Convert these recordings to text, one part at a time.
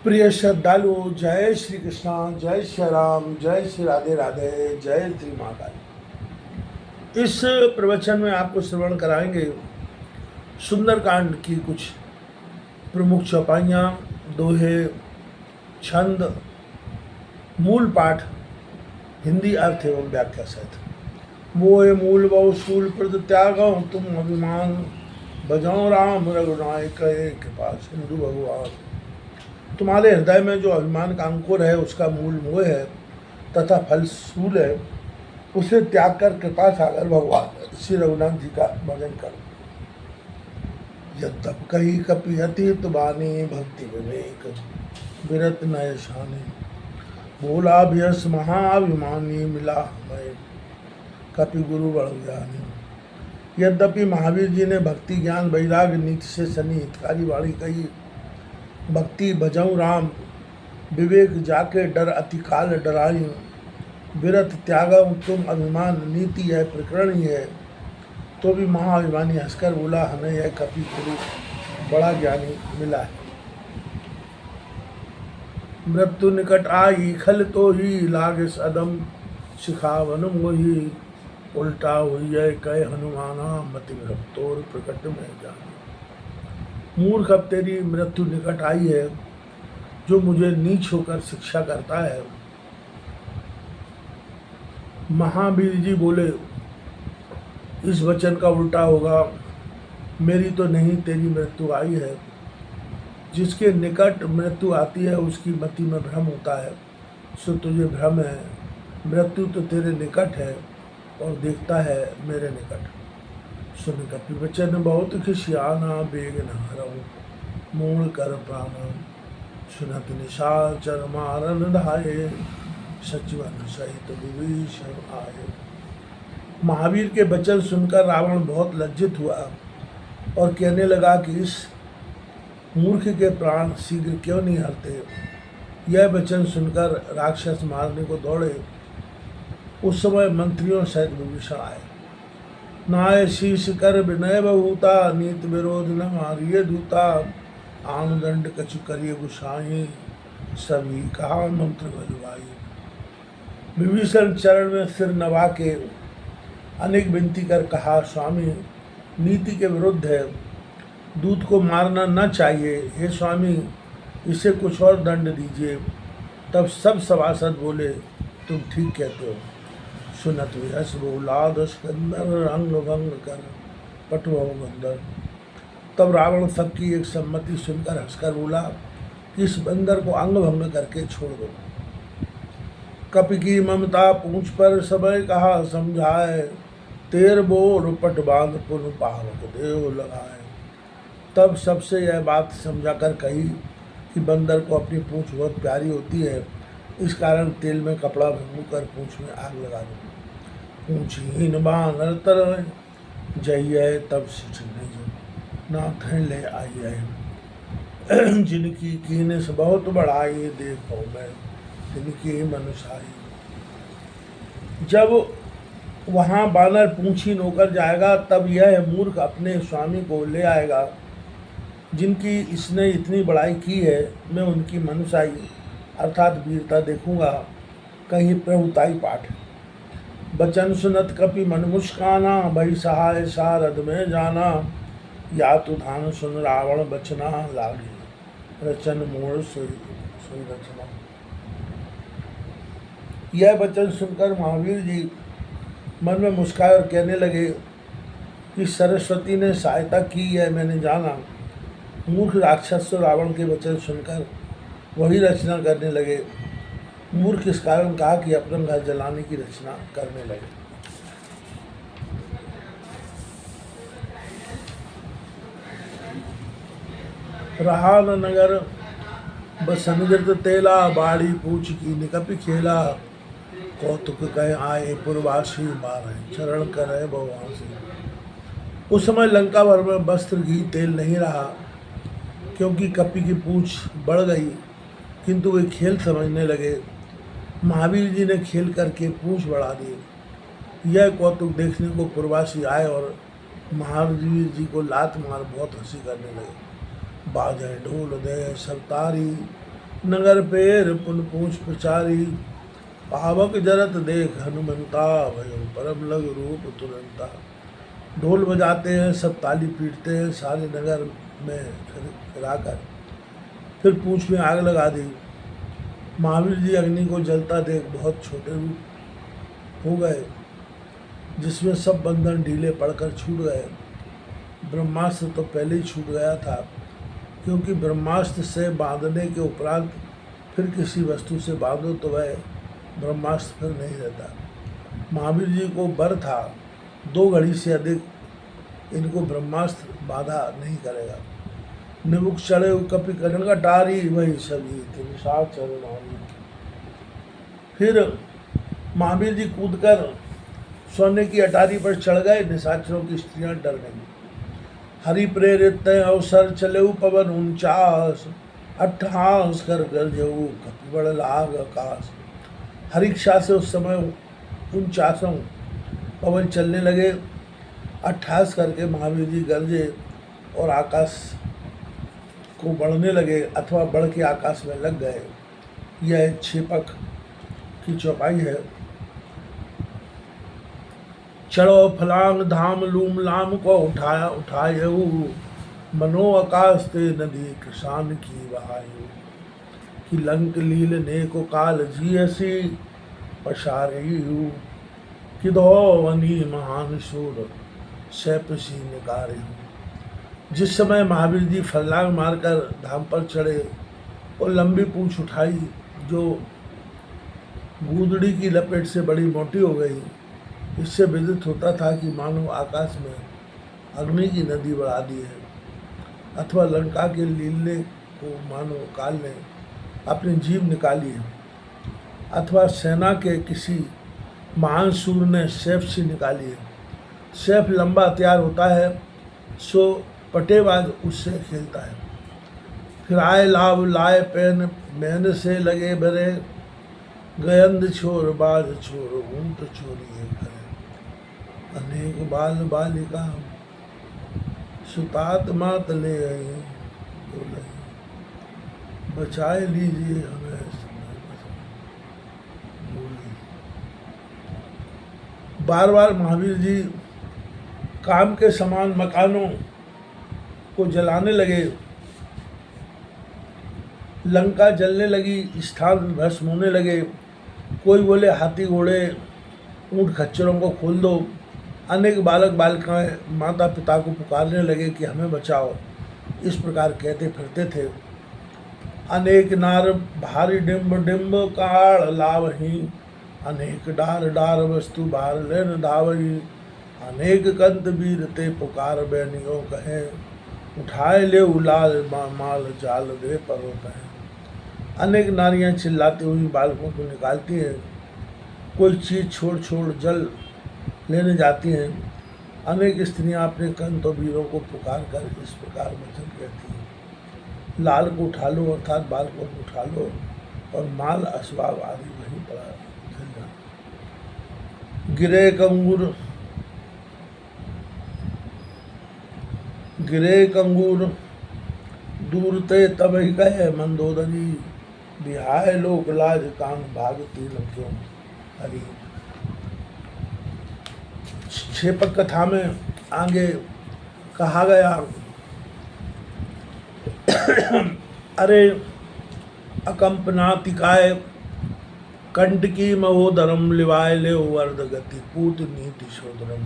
प्रिय श्रद्धालु, जय श्री कृष्णा, जय श्री राम, जय श्री राधे राधे, जय श्री महाकाल। इस प्रवचन में आपको श्रवण कराएंगे सुंदरकांड की कुछ प्रमुख चौपाइयाँ, दोहे, छंद, मूल पाठ, हिंदी अर्थ एवं व्याख्या सहित। मोह मूल बहु शूल प्रद त्यागो तुम अभिमान, बजाओ राम रघुनायक कृपा सिंधु भगवान। तुम्हारे हृदय में जो अभिमान का अंकुर है उसका मूल मोह है तथा फल शूल है, उसे त्याग कर कृपा सागर भगवान श्री रघुनाथ जी का भजन करो। यद्यप कही कपि अतीत बानी, भक्ति विवेक विरत नय शानी। बोला भयस महाअभिमानी, मिला हमें कपि गुरु बड़ ज्ञानी। यद्यपि महावीर जी ने भक्ति ज्ञान वैराग्य नीति से सनी हितकारी वाणी कही। भक्ति भजऊँ राम, विवेक जाके डर अति काल डराई। विरत त्यागऊँ तुम अभिमान, नीति है प्रकरण ही है। तो भी महाअभिमानी हंसकर बोला, हमें यह कपि गुरु बड़ा ज्ञानी मिला है। मृत्यु निकट आई खल तो ही, लागे सदम शिखावन मोही। उल्टा हुई है कह हनुमाना, मति भक्तोर प्रकट में जाना। मूर्ख, अब तेरी मृत्यु निकट आई है। जो मुझे नीच होकर शिक्षा करता है। महावीर जी बोले, इस वचन का उल्टा होगा। मेरी तो नहीं तेरी मृत्यु आई है। जिसके निकट मृत्यु आती है उसकी मति में भ्रम होता है, सो तुझे भ्रम है। मृत्यु तो तेरे निकट है और देखता है मेरे निकट। सुन कपि वचन बहुत खिसियाना, बेग न हरऊँ मूल कर प्राणा। सुनत निशाचर मारन धाये, सचिवन सहित विभीषण आए। महावीर के वचन सुनकर रावण बहुत लज्जित हुआ और कहने लगा कि इस मूर्ख के प्राण शीघ्र क्यों नहीं हरते। यह वचन सुनकर राक्षस मारने को दौड़े। उस समय मंत्रियों सहित विभीषण आए। नाय शीश कर विनय बहुता, नीत विरोध न मारिय दूता। आन दंड कछु करिय गुसाई, सभी कहा मंत्र बलवाई। विभीषण चरण में सिर नवा के अनेक विनती कर कहा, स्वामी नीति के विरुद्ध है, दूत को मारना न चाहिए। हे स्वामी, इसे कुछ और दंड दीजिए। तब सब सभासद बोले, तुम ठीक कहते हो। सुनत विहस बोला, दशकंदर अंग भंग कर पटुओ बंदर। तब रावण सबकी एक सम्मति सुनकर हंसकर बोला, इस बंदर को अंग भंग करके छोड़ दो। कपि की ममता पूंछ पर समय कहा समझाए, तेर बोर पट बांध पुन पावक देव लगाए। तब सबसे यह बात समझाकर कही कि बंदर को अपनी पूंछ बहुत प्यारी होती है, इस कारण तेल में कपड़ा भिगो कर पूंछ में आग लगा दो। पूंछहीन बानर तर जइए, तब सिठ नहीं नाथ ले आइए। जिनकी कीनस बहुत बढ़ाई, देखो मैं जिनकी मनुष्याई। जब वहाँ बानर पूंछहीन होकर जाएगा, तब यह मूर्ख अपने स्वामी को ले आएगा जिनकी इसने इतनी बड़ाई की है। मैं उनकी मनुष्याई अर्थात वीरता देखूंगा। कहीं प्रभुताई पाठ। बचन सुनत कपि मन मुस्काना, भई सहाय सारद में जाना। या तु धान सुन रावण बचना, लागे रचन मोड़ सोई रचना। यह वचन सुनकर महावीर जी मन में मुस्काए और कहने लगे कि सरस्वती ने सहायता की है, मैंने जाना। मूर्ख राक्षस तो रावण के वचन सुनकर वही रचना करने लगे। मूर्ख इस कारण कहा कि अपना घर जलाने की रचना करने लगे। रहा न नगर बसनगिरत तेला, बाड़ी पूछ की निकपि खेला। कौतुक कहे आए पुरवासी, मारे चरण करे बहुवासी। उस समय लंका भर में वस्त्र घी तेल नहीं रहा, क्योंकि कपि की पूंछ बढ़ गई, किंतु वे खेल समझने लगे। महावीर जी ने खेल करके पूंछ बढ़ा दी। यह कौतुक देखने को पुरवासी आए और महावीर जी को लात मार बहुत हंसी करने लगे। बाजे ढोल दे सब तारी, नगर पेर पुन पूछ प्रचारी, पावक जरत देख हनुमंता, भयो परम लग रूप तुरंता। ढोल बजाते हैं, सब ताली पीटते हैं, सारे नगर में फिराकर फिर पूंछ में आग लगा दी। महावीर जी अग्नि को जलता देख बहुत छोटे रूप हो गए, जिसमें सब बंधन ढीले पड़कर छूट गए। ब्रह्मास्त्र तो पहले ही छूट गया था, क्योंकि ब्रह्मास्त्र से बांधने के उपरांत फिर किसी वस्तु से बांधो तो वह ब्रह्मास्त्र फिर नहीं रहता। महावीर जी को बर था, 2 घड़ी से अधिक इनको ब्रह्मास्त्र बाधा नहीं करेगा। निमुख चढ़े कपि करण का टारी, वही सभी तिमसा चरणारी। फिर महावीर जी कूदकर सोने की अटारी पर चढ़ गए। निशाचरों की स्त्रियां डर गईं। हरि प्रेरित तय अवसर चलेऊ पवन उनचास, अट्ठास कर गरजेऊ कपि बड़ लाग आकाश। हरिक्षा से उस समय 49 पवन चलने लगे। 28 करके महावीर जी गरजे और आकाश को बढ़ने लगे अथवा बढ़ के आकाश में लग गए। यह क्षेपक की चौपाई है। चढ़ो फलांग धाम लूम लाम को उठायऊ, मनो आकाश ते नदी कृषान की बहायु। कि लंक लील ने को काल जियसी पसारेयु, कि धोवनी महान शूर सैपसी निकारे। जिस समय महावीर जी फलांग मारकर धाम पर चढ़े और लंबी पूंछ उठाई, जो गूदड़ी की लपेट से बड़ी मोटी हो गई, इससे विदित होता था कि मानो आकाश में अग्नि की नदी बढ़ा दी है, अथवा लंका के लीले को मानो काल ने अपनी जीभ निकाली है, अथवा सेना के किसी महान सूर ने सैफ से निकाली है। सैफ लंबा हथियार होता है, सो पटेबाज उससे खेलता है। फिर आए लाभ लाए पैन मैन से लगे भरे, गयंद छोर बाज छोर ऊंट चोरी करे। अनेक बाल बालिका सुतात मात ले आए, बचाए लीजिए हमें। बार बार महावीर जी काम के समान मकानों को जलाने लगे। लंका जलने लगी, स्थान भस्म होने लगे। कोई बोले हाथी घोड़े ऊँट खच्चरों को खोल दो। अनेक बालक बालिकाएं माता पिता को पुकारने लगे कि हमें बचाओ, इस प्रकार कहते फिरते थे। अनेक नार भारी डिम्ब डिम्ब काल लावही, अनेक डार डार वस्तु बार लेन धावही। अनेक कंत वीर ते पुकार बैनियों कहे, उठाए ले उलाल माल जाल दे परो कहे। अनेक नारियां चिल्लाती हुई बालकों को निकालती हैं। कोई चीज छोड़ छोड़ जल लेने जाती हैं। अनेक स्त्रियां अपने कंत वीरों को पुकार कर इस प्रकार वचन कहती हैं, लाल को उठा लो, अर्थात बालकों को उठा लो, और माल असबाब आदि वहीं पड़ा चल जाए। गिरे कंगूर दूर ते तब ही कहे मंदोदरी, बिहाय लोक लाज कान भागती लक्यों हरी। क्षेपक कथा में आगे कहा गया, अरे अकंपनातिकाय कंटकी महोदरम लिवाय ले वर्द गति पूत नीति शोधरम।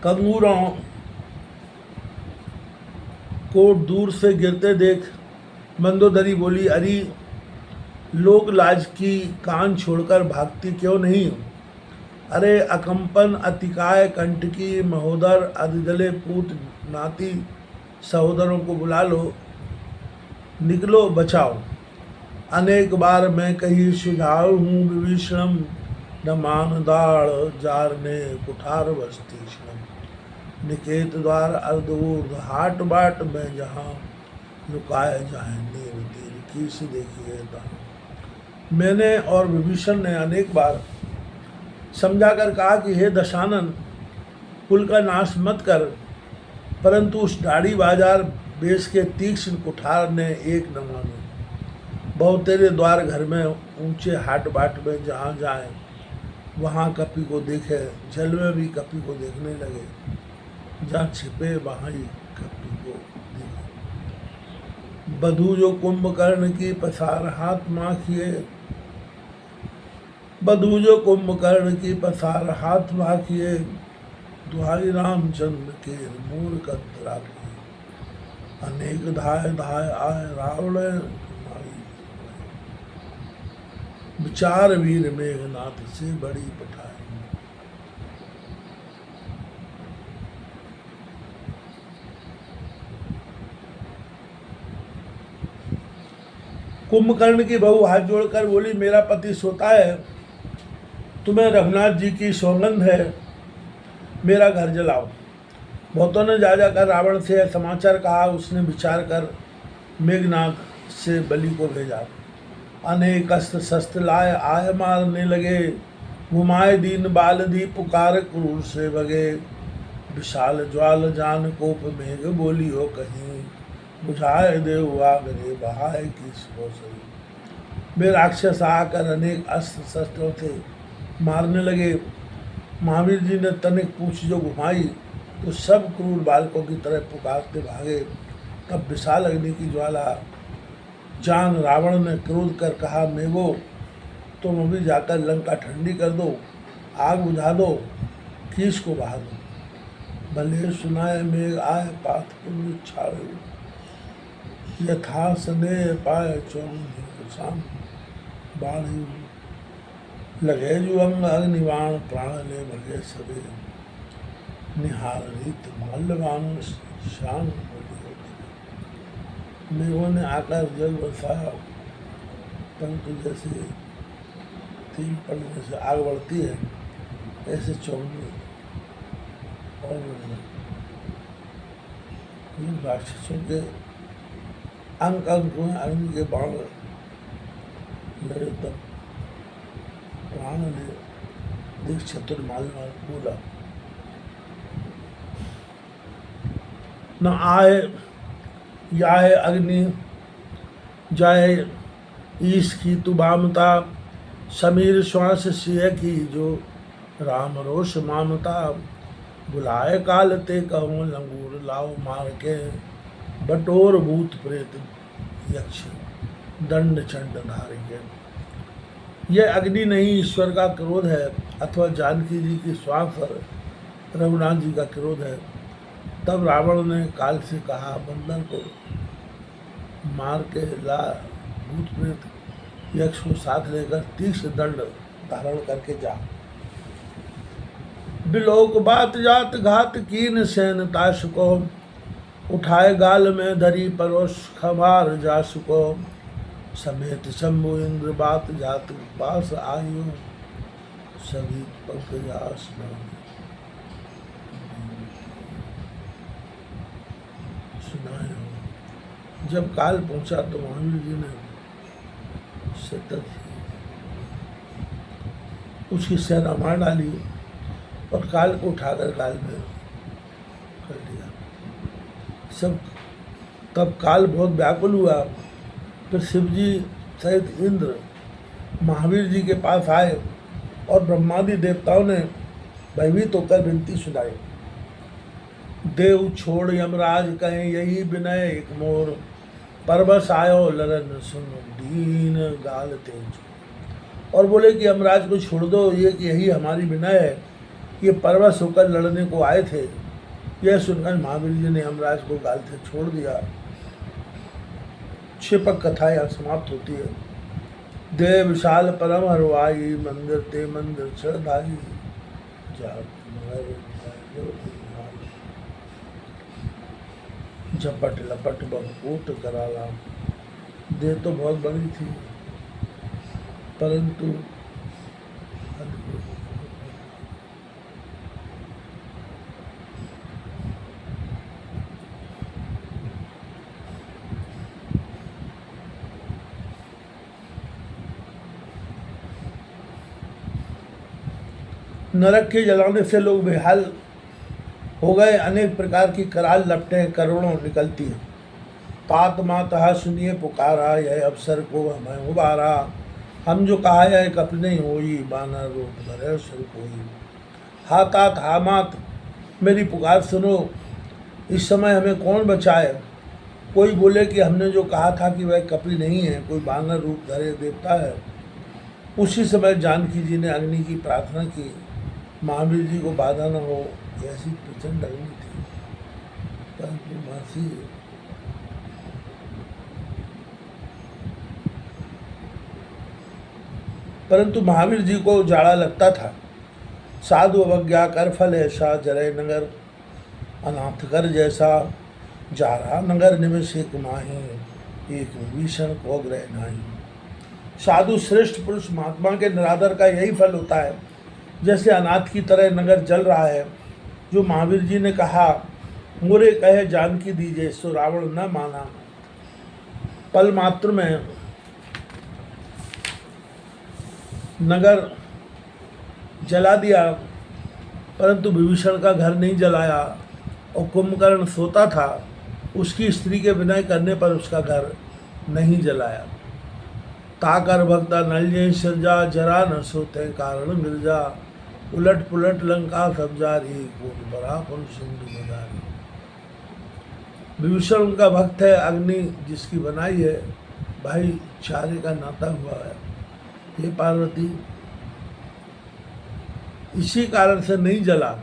कंगूरों को दूर से गिरते देख मंदोदरी बोली, अरे लोक लाज की कान छोड़कर भागती क्यों नहीं। अरे अकंपन अतिकाय कंटकी महोदर अधजले पूत नाती सहोदरों को बुला लो, निकलो बचाओ। अनेक बार मैं कही सुझाव हूँ विभीषणम, न मान दाड़ जारने कुठार वस्तीषणम। निकेत द्वार अर्धऊर्ध हाट बाट में जहाँ, लुकाए जाए नीर तीर किस देखिए दान। मैंने और विभीषण ने अनेक बार समझाकर कहा कि हे दशानन, कुल का नाश मत कर, परंतु उस दाढ़ी बाजार बेस के तीक्ष्ण कुठार ने एक न माने। बहु तेरे द्वार घर में ऊंचे हाट बाट में जहाँ जाए वहाँ कपि को देखे, जल में भी कपि को देखने लगे, जहाँ छिपे वहाँ ही कपि को देखे। बधू जो कुंभकर्ण की पसार हाथ माखिए, बधू जो कुंभकर्ण की पसार हाथ माखिए, दुहाई रामचंद्र के मूल कंत राखिए। अनेक धाय धाय आय रावण मारी, विचार वीर मेघनाथ से बड़ी पठाए। कुंभकर्ण की बहू हाथ जोड़कर बोली, मेरा पति सोता है, तुम्हें रघुनाथ जी की सौगंध है, मेरा घर जलाओ। बहुतों ने जा जाकर रावण से समाचार कहा। उसने विचार कर मेघनाथ से बलि को भेजा। अनेक अस्त्र शस्त्र लाए आय मारने लगे, घुमाए दीन बाल दी पुकार क्रूर से भगे। विशाल ज्वाल जान कोप मेघ बोली हो कहीं, बुझाए देव आगरे बहाए किसको सही। वे राक्षस आकर अनेक अस्त्र शस्त्रों से मारने लगे। महावीर जी ने तनिक पूछ जो घुमाई तो सब क्रूर बालकों की तरह पुकारते भागे। तब विशाल अग्नि की ज्वाला जान रावण ने क्रोध कर कहा, मेघो तुम अभी जाकर लंका ठंडी कर दो, आग बुझा दो, कीस को बहा दो। भले सुनाए मेघ आए पात पुण्य छाड़े, यथा स्नेह पाए चौन बाढ़ लगे जो अंग अग्निवाण प्राण ले भगे सबे। निहार रीत माल्यवान शान मेघों ने आकर जल बरसाया, परंतु जैसे तेल पड़ने से आग बढ़ती है ऐसे चौंगी और राक्षसों के अंग अंग में अग्नि के बाण लगे। तब प्राण ले देख चतुर्माल बोला, न आए याय अग्नि जाए ईश की तु बामता, समीर श्वास सिंह की जो राम रोष मामता। बुलाए काल ते कहूँ लंगूर लाओ मार के, बटोर भूत प्रेत यक्ष दंड चंड धार के। यह अग्नि नहीं ईश्वर का क्रोध है, अथवा जानकी जी की श्वास और रघुनाथ जी का क्रोध है। तब रावण ने काल से कहा, बंदर को मार के ला, भूत प्रेत यक्ष को साथ लेकर तीक्ष्ण दंड धारण करके जा। बिलोक बात जात घात कीन सैन ताश को, उठाए गाल में धरी परोश खबार जासु को। समेत शंभु इंद्र बात जात पास आयु, सभी पंकजास सुनाए। जब काल पहुंचा तो महावीर जी ने सतत उसकी सेना मार डाली और काल को उठाकर काल में कर लिया। सब तब काल बहुत व्याकुल हुआ। फिर शिव जी सहित इंद्र महावीर जी के पास आए और ब्रह्मादि देवताओं ने भयभीत होकर विनती सुनाई। देव छोड़ यमराज कहें यही विनय एक मोर, परबस आयो ललन सुन दीन गाल तेज। और बोले कि यमराज को छोड़ दो, ये कि यही हमारी विनय है, ये परवश होकर लड़ने को आए थे। यह सुनकर महावीर जी ने यमराज को गाल से छोड़ दिया। क्षिपक कथा यहाँ समाप्त होती है। देव विशाल परम हरवाई, मंदिर ते मंदिर श्रद्धाई, झपट लपट बहुकोट कराला। देह तो बहुत बड़ी थी परंतु नरक के जलाने से लोग बेहाल हो गए। अनेक प्रकार की कराल लपटें करोड़ों निकलती हैं। तात माता सुनिए पुकारा, यह अवसर को हमें उबारा। हम जो कहा है कप नहीं होई, बानर रूप धरे सुर कोई। हा तात हा मात, मेरी पुकार सुनो, इस समय हमें कौन बचाए। कोई बोले कि हमने जो कहा था कि वह कपि नहीं है, कोई बानर रूप धरे देवता है। उसी समय जानकी जी ने अग्नि की प्रार्थना की, महावीर जी को बाधा न हो, ऐसी प्रचंड अग्नि थी। परंतु महर्षि महावीर जी को जाड़ा लगता था। साधु अवज्ञा कर फल ऐसा, जरय नगर अनाथ कर जैसा। जारा नगर निवेश एक माही, एक विभीषण को ग्रह नाही। साधु श्रेष्ठ पुरुष महात्मा के निरादर का यही फल होता है। जैसे अनाथ की तरह नगर जल रहा है। जो महावीर जी ने कहा, मोरे कहे जानकी दीजिए, सो रावण न माना। पल मात्र में नगर जला दिया, परंतु विभीषण का घर नहीं जलाया। और कुंभकर्ण सोता था, उसकी स्त्री के विनय करने पर उसका घर नहीं जलाया। ताकर भक्ता नल सिरजा, जरा न सोते कारण मिर्जा। उलट पुलट लंका सब जारी, कौन बड़ा पुन सिंधु बजारी। विभीषण उनका भक्त है, अग्नि जिसकी बनाई है, भाई चारे का नाता हुआ है। हे पार्वती, इसी कारण से नहीं जला।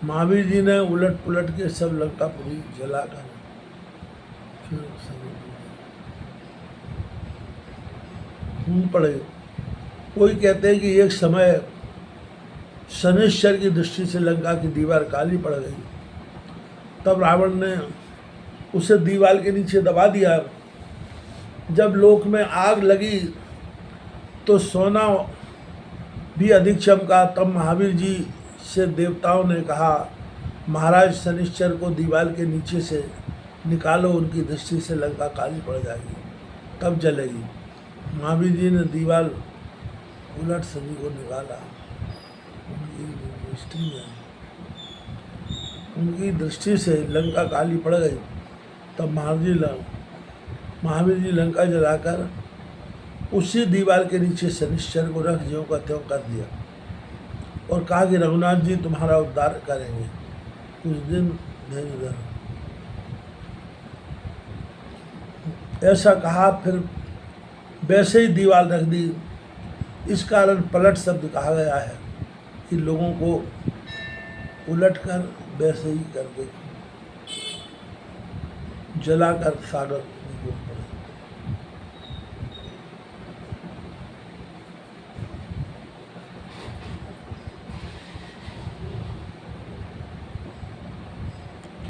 महावीर जी ने उलट पुलट के सब लंकापुरी जलाकर फिर खून पड़े। कोई कहते हैं कि एक समय शनिश्चर की दृष्टि से लंका की दीवार काली पड़ गई। तब रावण ने उसे दीवार के नीचे दबा दिया। जब लोक में आग लगी तो सोना भी अधिक चमका। तब महावीर जी से देवताओं ने कहा, महाराज शनिश्चर को दीवार के नीचे से निकालो, उनकी दृष्टि से लंका काली पड़ जाएगी, तब जलेगी। महावीर जी ने दीवार उलट सभी को निकाला। उनकी दृष्टि से लंका काली पड़ गई। तब महावीर जी लंका जलाकर उसी दीवार के नीचे शनिश्चर को रख ज्यों का त्यों कर दिया और कहा कि रघुनाथ जी तुम्हारा उद्धार करेंगे। कुछ दिन धैर्य धरो। ऐसा कहा, फिर वैसे ही दीवार रख दी। इस कारण पलट शब्द कहा गया है कि लोगों को उलट कर वैसे ही करके जलाकर सागर